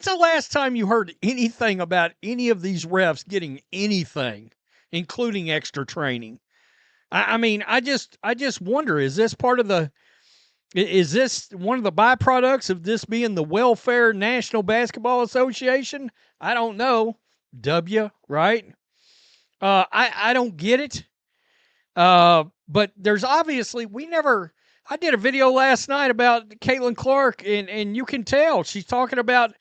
When's the last time you heard anything about any of these refs getting anything, including extra training? I mean, I just wonder, is this part of the is this one of the byproducts of this being the Welfare National Basketball Association? I don't know. Right? I don't get it. But there's obviously we never. I did a video last night about Caitlin Clark, and you can tell she's talking about.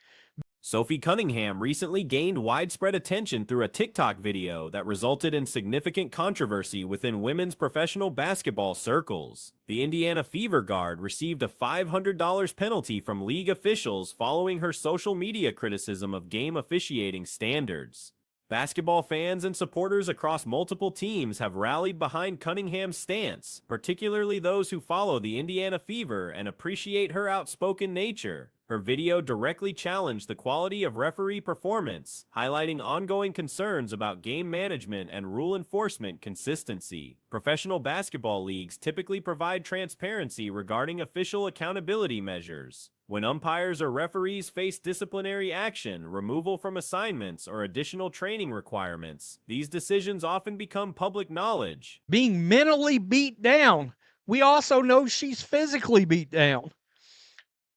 Sophie Cunningham recently gained widespread attention through a TikTok video that resulted in significant controversy within women's professional basketball circles. The Indiana Fever guard received a $500 penalty from league officials following her social media criticism of game officiating standards. Basketball fans and supporters across multiple teams have rallied behind Cunningham's stance, particularly those who follow the Indiana Fever and appreciate her outspoken nature. Her video directly challenged the quality of referee performance, highlighting ongoing concerns about game management and rule enforcement consistency. Professional basketball leagues typically provide transparency regarding official accountability measures. When umpires or referees face disciplinary action, removal from assignments, or additional training requirements, these decisions often become public knowledge. Being mentally beat down. We also know she's physically beat down.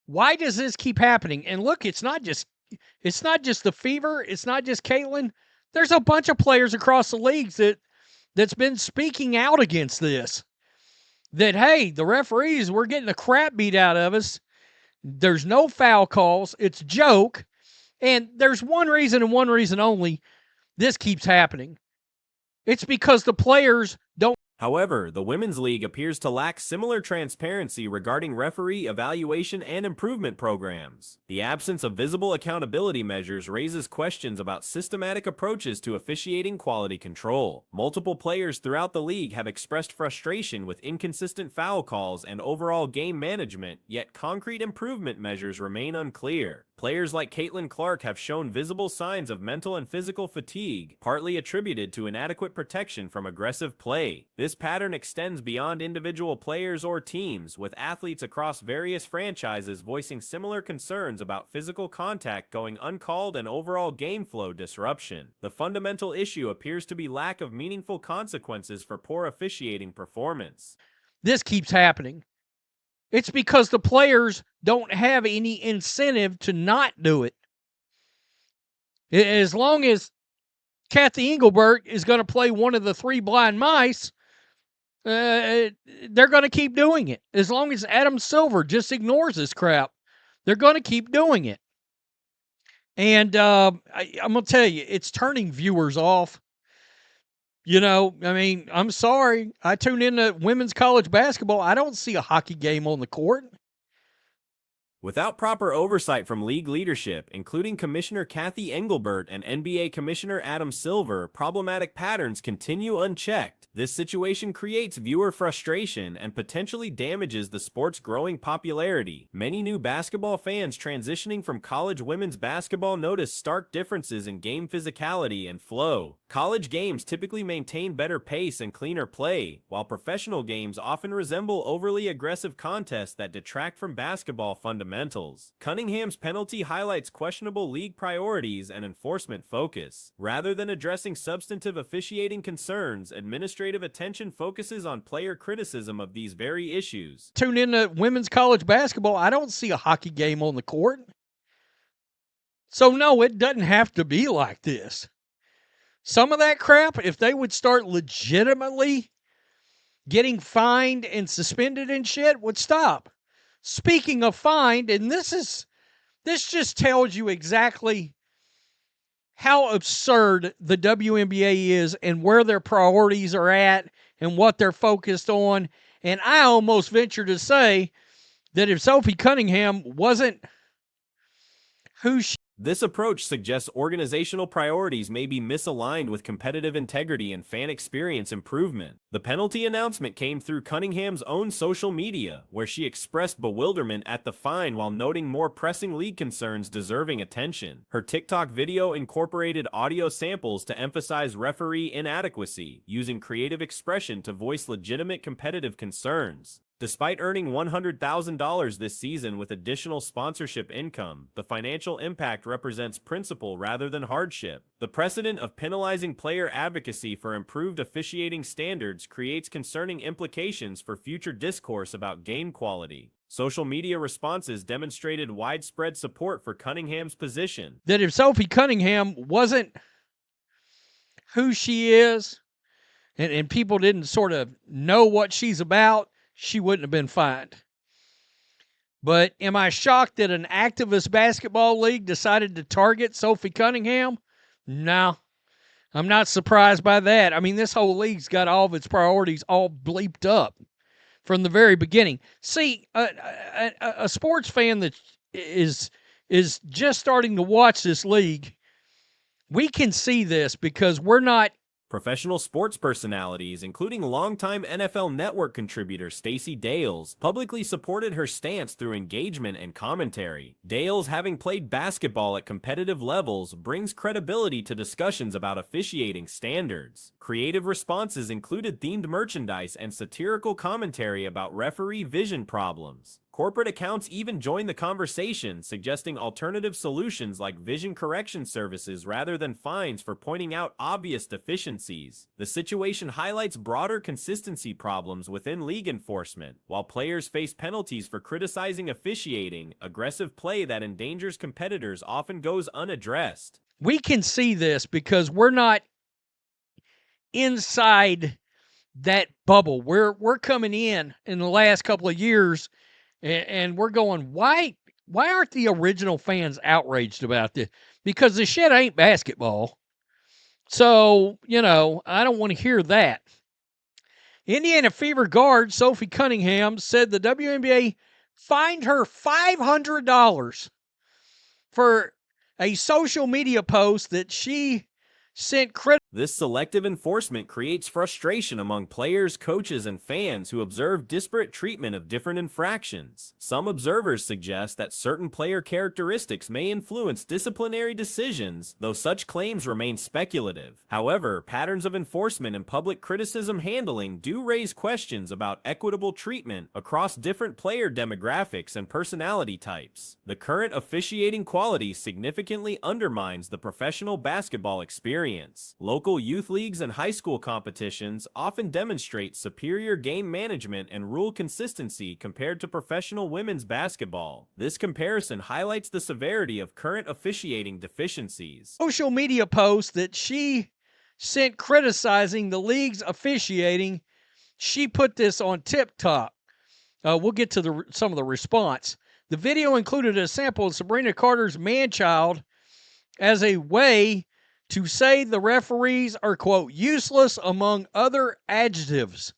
Why does this keep happening? And look, it's not just the Fever, it's not just Caitlin. There's a bunch of players across the leagues that's been speaking out against this. That hey, the referees, we're getting the crap beat out of us. There's no foul calls. It's a joke. And there's one reason and one reason only this keeps happening. It's because the players don't. However, the Women's League appears to lack similar transparency regarding referee evaluation and improvement programs. The absence of visible accountability measures raises questions about systematic approaches to officiating quality control. Multiple players throughout the league have expressed frustration with inconsistent foul calls and overall game management, yet concrete improvement measures remain unclear. Players like Caitlin Clark have shown visible signs of mental and physical fatigue, partly attributed to inadequate protection from aggressive play. This pattern extends beyond individual players or teams, with athletes across various franchises voicing similar concerns about physical contact going uncalled and overall game flow disruption. The fundamental issue appears to be lack of meaningful consequences for poor officiating performance. This keeps happening. It's because the players don't have any incentive to not do it. As long as Kathy Engelbert is going to play one of the three blind mice, they're going to keep doing it. As long as Adam Silver just ignores this crap, they're going to keep doing it. And I'm going to tell you, it's turning viewers off. You know, I mean, I'm sorry. I tune into women's college basketball. I don't see a hockey game on the court. Without proper oversight from league leadership, including Commissioner Kathy Engelbert and NBA Commissioner Adam Silver, problematic patterns continue unchecked. This situation creates viewer frustration and potentially damages the sport's growing popularity. Many new basketball fans transitioning from college women's basketball notice stark differences in game physicality and flow. College games typically maintain better pace and cleaner play, while professional games often resemble overly aggressive contests that detract from basketball fundamentals. Cunningham's penalty highlights questionable league priorities and enforcement focus. Rather than addressing substantive officiating concerns, administrative attention focuses on player criticism of these very issues. Tune into women's college basketball. I don't see a hockey game on the court. So no, it doesn't have to be like this. Some of that crap, if they would start legitimately getting fined and suspended and shit, would stop. Speaking of fined, and this just tells you exactly how absurd the WNBA is and where their priorities are at and what they're focused on. And I almost venture to say that if Sophie Cunningham wasn't who she... This approach suggests organizational priorities may be misaligned with competitive integrity and fan experience improvement. The penalty announcement came through Cunningham's own social media, where she expressed bewilderment at the fine while noting more pressing league concerns deserving attention. Her TikTok video incorporated audio samples to emphasize referee inadequacy, using creative expression to voice legitimate competitive concerns. Despite earning $100,000 this season with additional sponsorship income, the financial impact represents principle rather than hardship. The precedent of penalizing player advocacy for improved officiating standards creates concerning implications for future discourse about game quality. Social media responses demonstrated widespread support for Cunningham's position. That if Sophie Cunningham wasn't who she is, and people didn't sort of know what she's about, she wouldn't have been fined. But am I shocked that an activist basketball league decided to target Sophie Cunningham? No, I'm not surprised by that. I mean, this whole league's got all of its priorities all bleeped up from the very beginning. See, a sports fan that is just starting to watch this league, we can see this because we're not. Professional sports personalities, including longtime NFL Network contributor Stacey Dales, publicly supported her stance through engagement and commentary. Dales, having played basketball at competitive levels, brings credibility to discussions about officiating standards. Creative responses included themed merchandise and satirical commentary about referee vision problems. Corporate accounts even joined the conversation, suggesting alternative solutions like vision correction services rather than fines for pointing out obvious deficiencies. The situation highlights broader consistency problems within league enforcement. While players face penalties for criticizing officiating, aggressive play that endangers competitors often goes unaddressed. We can see this because we're not inside that bubble. We're coming in the last couple of years, and we're going, why aren't the original fans outraged about this? Because the shit ain't basketball. So, I don't want to hear that. Indiana Fever guard Sophie Cunningham said the WNBA fined her $500 for a social media post that she sent critics. This selective enforcement creates frustration among players, coaches, and fans who observe disparate treatment of different infractions. Some observers suggest that certain player characteristics may influence disciplinary decisions, though such claims remain speculative. However, patterns of enforcement and public criticism handling do raise questions about equitable treatment across different player demographics and personality types. The current officiating quality significantly undermines the professional basketball experience. Local youth leagues and high school competitions often demonstrate superior game management and rule consistency compared to professional women's basketball. This comparison highlights the severity of current officiating deficiencies. Social media post that she sent criticizing the league's officiating, she put this on TikTok. We'll get to some of the response. The video included a sample of Sabrina Carter's man-child as a way to say the referees are, quote, useless among other adjectives.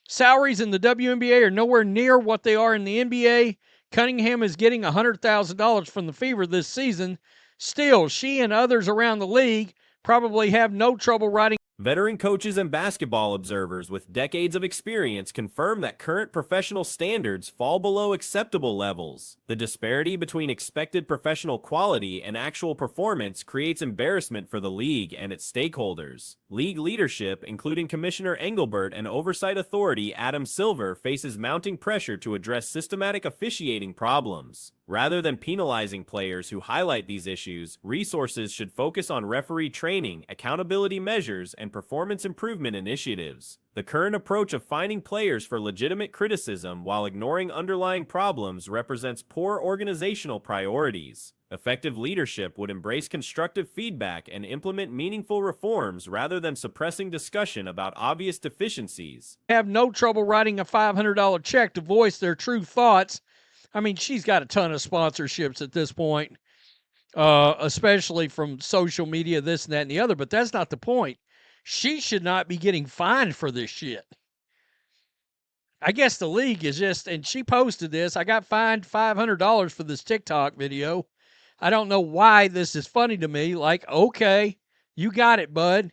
Salaries in the WNBA are nowhere near what they are in the NBA. Cunningham is getting $100,000 from the Fever this season. Still, she and others around the league probably have no trouble writing. Veteran coaches and basketball observers with decades of experience confirm that current professional standards fall below acceptable levels. The disparity between expected professional quality and actual performance creates embarrassment for the league and its stakeholders. League leadership, including Commissioner Engelbert and Oversight Authority Adam Silver, faces mounting pressure to address systematic officiating problems. Rather than penalizing players who highlight these issues, resources should focus on referee training, accountability measures, and performance improvement initiatives. The current approach of fining players for legitimate criticism while ignoring underlying problems represents poor organizational priorities. Effective leadership would embrace constructive feedback and implement meaningful reforms rather than suppressing discussion about obvious deficiencies. Have no trouble writing a $500 check to voice their true thoughts. I mean, she's got a ton of sponsorships at this point, especially from social media, this and that and the other, but that's not the point. She should not be getting fined for this shit. I guess the league is just, and she posted this, I got fined $500 for this TikTok video. I don't know why this is funny to me. Like, okay, you got it, bud.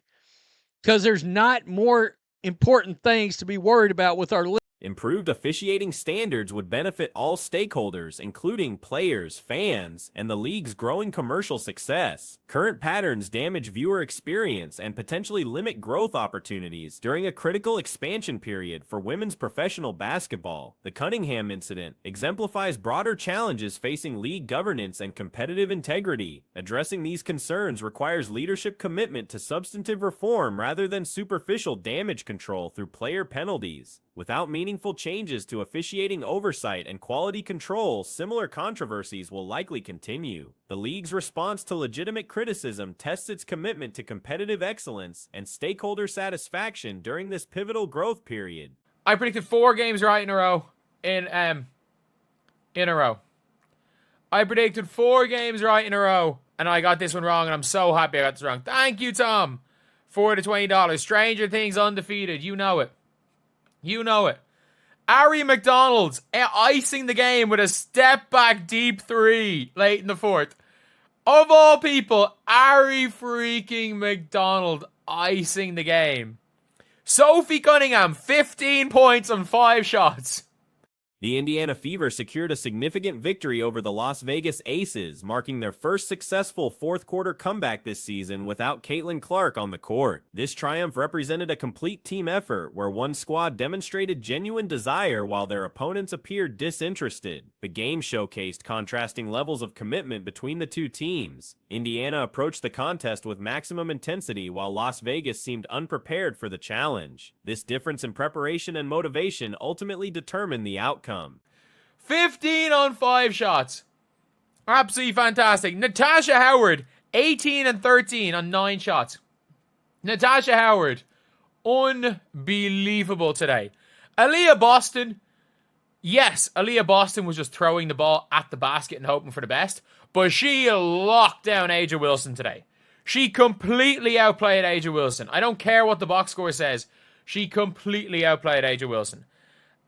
Because there's not more important things to be worried about with our league. Improved officiating standards would benefit all stakeholders, including players, fans, and the league's growing commercial success. Current patterns damage viewer experience and potentially limit growth opportunities during a critical expansion period for women's professional basketball. The Cunningham incident exemplifies broader challenges facing league governance and competitive integrity. Addressing these concerns requires leadership commitment to substantive reform rather than superficial damage control through player penalties. Without meaningful changes to officiating oversight and quality control, similar controversies will likely continue. The league's response to legitimate criticism tests its commitment to competitive excellence and stakeholder satisfaction during this pivotal growth period. I predicted 4 games right in a row. I predicted 4 games right in a row, and I got this one wrong, and I'm so happy I got this wrong. Thank you, Tom, for the $20. Stranger Things undefeated. You know it. You know it. Ari McDonald's icing the game with a step-back deep 3 late in the 4th. Of all people, Ari freaking McDonald icing the game. Sophie Cunningham, 15 points on 5 shots. The Indiana Fever secured a significant victory over the Las Vegas Aces, marking their first successful fourth-quarter comeback this season without Caitlin Clark on the court. This triumph represented a complete team effort, where one squad demonstrated genuine desire while their opponents appeared disinterested. The game showcased contrasting levels of commitment between the two teams. Indiana approached the contest with maximum intensity, while Las Vegas seemed unprepared for the challenge. This difference in preparation and motivation ultimately determined the outcome. 15 on 5 shots. Absolutely fantastic. Natasha Howard, 18 and 13 on 9 shots. Natasha Howard, unbelievable today. Aaliyah Boston, yes, Aaliyah Boston was just throwing the ball at the basket and hoping for the best, but she locked down A'ja Wilson today. She completely outplayed A'ja Wilson. I don't care what the box score says. She completely outplayed A'ja Wilson.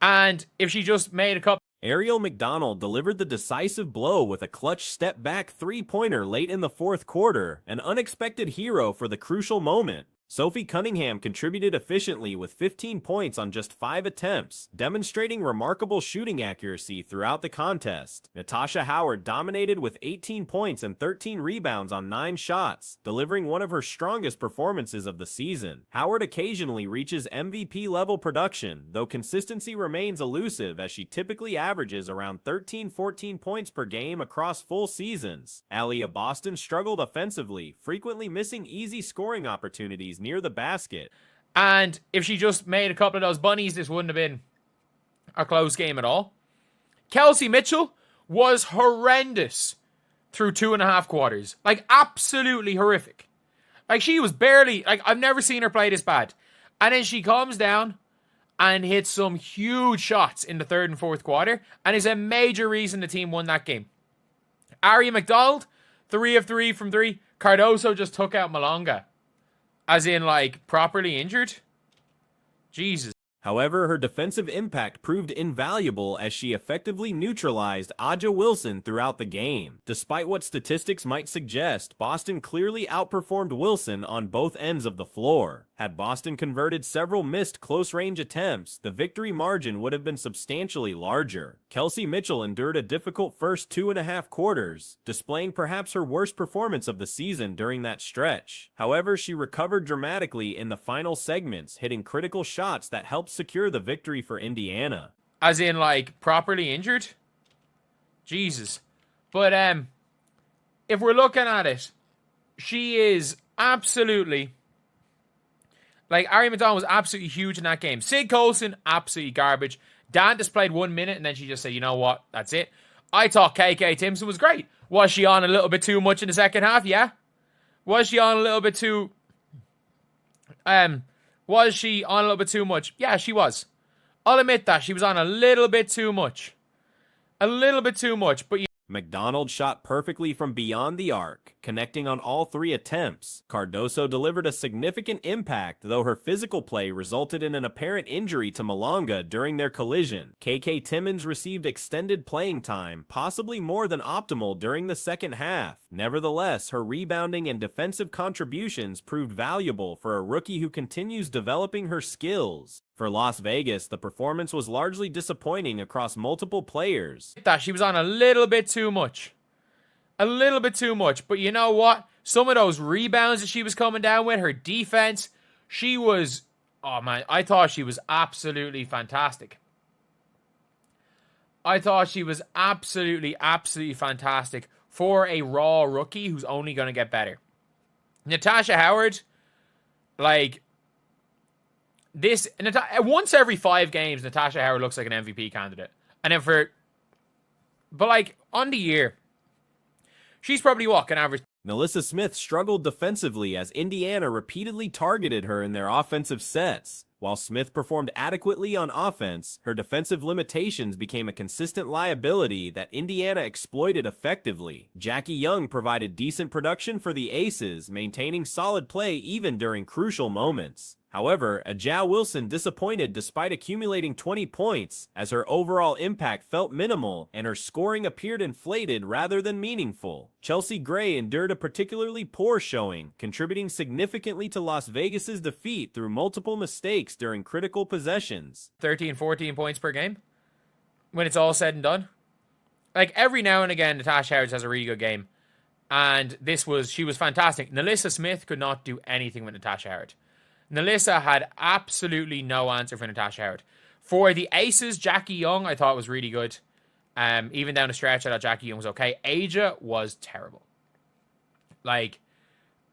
And if she just made a couple... Ariel McDonald delivered the decisive blow with a clutch step-back three-pointer late in the fourth quarter, an unexpected hero for the crucial moment. Sophie Cunningham contributed efficiently with 15 points on just 5 attempts, demonstrating remarkable shooting accuracy throughout the contest. Natasha Howard dominated with 18 points and 13 rebounds on 9 shots, delivering one of her strongest performances of the season. Howard occasionally reaches MVP-level production, though consistency remains elusive as she typically averages around 13-14 points per game across full seasons. Aaliyah Boston struggled offensively, frequently missing easy scoring opportunities near the basket. And if she just made a couple of those bunnies, this wouldn't have been a close game at all. Kelsey Mitchell was horrendous through 2.5 quarters. Like, absolutely horrific. Like, she was barely... Like, I've never seen her play this bad. And then she comes down and hits some huge shots in the 3rd and 4th quarter, and is a major reason the team won that game. Ari McDonald, 3 of 3 from 3. Cardoso just took out Malonga. As in, like, properly injured? Jesus. However, her defensive impact proved invaluable as she effectively neutralized A'ja Wilson throughout the game. Despite what statistics might suggest, Boston clearly outperformed Wilson on both ends of the floor. Had Boston converted several missed close-range attempts, the victory margin would have been substantially larger. Kelsey Mitchell endured a difficult first 2.5 quarters, displaying perhaps her worst performance of the season during that stretch. However, she recovered dramatically in the final segments, hitting critical shots that helped secure the victory for Indiana. As in, like, properly injured? Jesus. But, if we're looking at it, she is absolutely... Like, Ari McDonald was absolutely huge in that game. Sid Colson, absolutely garbage. Dantas played 1 minute, and then she just said, you know what, that's it. I thought KK Timpson was great. Was she on a little bit too much in the second half? Yeah. Was she on a little bit too... Was she on a little bit too much? Yeah, she was. I'll admit that. She was on a little bit too much. A little bit too much, but... McDonald shot perfectly from beyond the arc, connecting on all 3 attempts. Cardoso delivered a significant impact, though her physical play resulted in an apparent injury to Malonga during their collision. KK Timmons received extended playing time, possibly more than optimal during the second half. Nevertheless, her rebounding and defensive contributions proved valuable for a rookie who continues developing her skills. For Las Vegas, the performance was largely disappointing across multiple players. That she was on a little bit too much. A little bit too much. But you know what? Some of those rebounds that she was coming down with, her defense, she was... Oh, man, I thought she was absolutely fantastic. I thought she was absolutely fantastic for a raw rookie who's only going to get better. Natasha Howard, like... Once every 5 games, Natasha Howard looks like an MVP candidate. And then but like, on the year, she's probably an average. NaLyssa Smith struggled defensively as Indiana repeatedly targeted her in their offensive sets. While Smith performed adequately on offense, her defensive limitations became a consistent liability that Indiana exploited effectively. Jackie Young provided decent production for the Aces, maintaining solid play even during crucial moments. However, Ajah Wilson disappointed despite accumulating 20 points, as her overall impact felt minimal and her scoring appeared inflated rather than meaningful. Chelsea Gray endured a particularly poor showing, contributing significantly to Las Vegas's defeat through multiple mistakes during critical possessions. 13, 14 points per game when it's all said and done. Like, every now and again, Natasha Howard has a really good game, and she was fantastic. NaLyssa Smith could not do anything with Natasha Howard. NaLyssa had absolutely no answer for Natasha Howard. For the Aces, Jackie Young, I thought was really good. Even down the stretch, I thought Jackie Young was okay. Ajah was terrible. Like,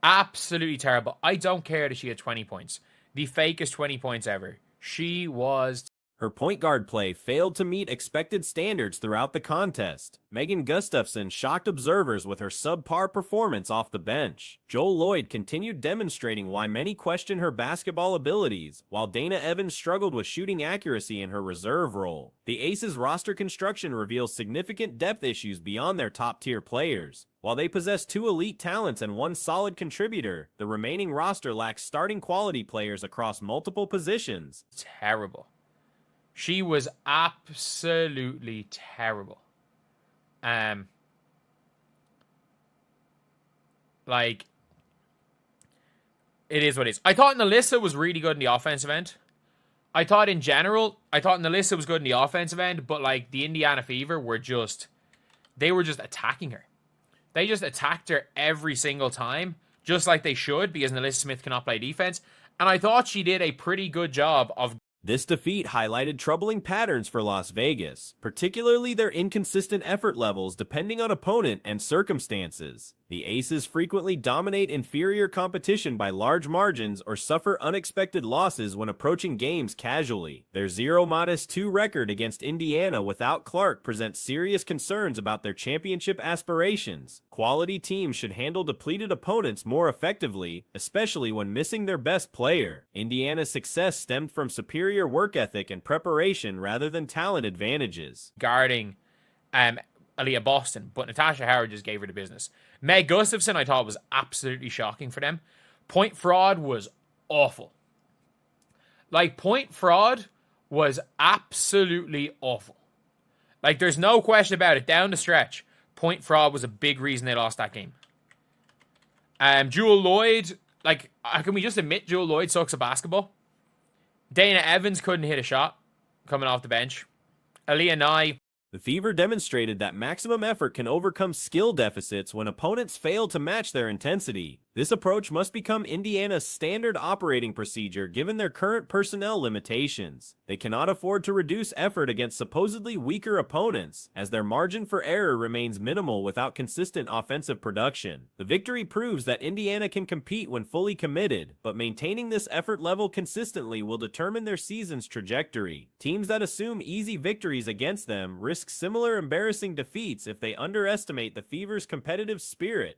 absolutely terrible. I don't care that she had 20 points. The fakest 20 points ever. She was... Her point guard play failed to meet expected standards throughout the contest. Megan Gustafson shocked observers with her subpar performance off the bench. Joel Lloyd continued demonstrating why many question her basketball abilities, while Dana Evans struggled with shooting accuracy in her reserve role. The Aces roster construction reveals significant depth issues beyond their top-tier players. While they possess 2 elite talents and 1 solid contributor, the remaining roster lacks starting quality players across multiple positions. Terrible. She was absolutely terrible. Like, it is what it is. I thought NaLyssa was really good in the offensive end. I thought NaLyssa was good in the offensive end, but like the Indiana Fever were just attacking her. They just attacked her every single time, just like they should, because NaLyssa Smith cannot play defense. And I thought she did a pretty good job of... This defeat highlighted troubling patterns for Las Vegas, particularly their inconsistent effort levels depending on opponent and circumstances. The Aces frequently dominate inferior competition by large margins or suffer unexpected losses when approaching games casually. Their 0-2 record against Indiana without Clark presents serious concerns about their championship aspirations. Quality teams should handle depleted opponents more effectively, especially when missing their best player. Indiana's success stemmed from superior work ethic and preparation rather than talent advantages. Guarding Aaliyah Boston, but Natasha Howard just gave her the business. Meg Gustafson, I thought, was absolutely shocking for them. Point fraud was awful. Like, point fraud was absolutely awful. Like, there's no question about it. Down the stretch, point fraud was a big reason they lost that game. Jewel Lloyd, like, can we just admit Jewel Lloyd sucks at basketball? Dana Evans couldn't hit a shot coming off the bench. Aaliyah Nye. The Fever demonstrated that maximum effort can overcome skill deficits when opponents fail to match their intensity. This approach must become Indiana's standard operating procedure given their current personnel limitations. They cannot afford to reduce effort against supposedly weaker opponents, as their margin for error remains minimal without consistent offensive production. The victory proves that Indiana can compete when fully committed, but maintaining this effort level consistently will determine their season's trajectory. Teams that assume easy victories against them risk similar embarrassing defeats if they underestimate the Fever's competitive spirit.